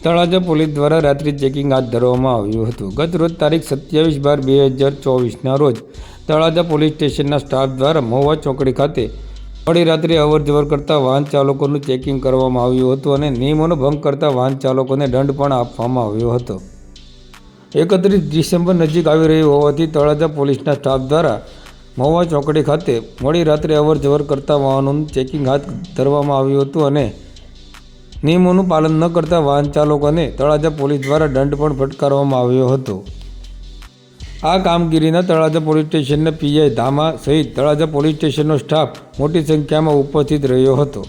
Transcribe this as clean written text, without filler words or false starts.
Talaja police દ્વારા રાત્રિ checking હાથ ધરવામાં આવ્યું હતું। ગત રોજ તારીખ 27/12/2024ના રોજ તળાજા પોલીસ સ્ટેશનના સ્ટાફ દ્વારા મહુવા ચોકડી ખાતે મોડી રાત્રે અવરજવર કરતા વાહન ચાલકોનું ચેકિંગ કરવામાં આવ્યું હતું અને નિયમોનો ભંગ કરતા વાહન ચાલકોને દંડ પણ આપવામાં આવ્યો હતો। 31 ડિસેમ્બર નજીક આવી રહ્યું હોવાથી તળાજા પોલીસના સ્ટાફ દ્વારા મહુવા ચોકડી ખાતે મોડી રાત્રે અવરજવર કરતા વાહનોનું ચેકિંગ હાથ ધરવામાં આવ્યું હતું અને નિયમોનું પાલન ન કરતા વાહન ચાલકોને તળાજા પોલીસ દ્વારા દંડ પણ ફટકારવામાં આવ્યો હતો। આ કામગીરીના તળાજા પોલીસ સ્ટેશનના પીઆઈ ધામા સહિત તળાજા પોલીસ સ્ટેશનનો સ્ટાફ મોટી સંખ્યામાં ઉપસ્થિત રહ્યો હતો।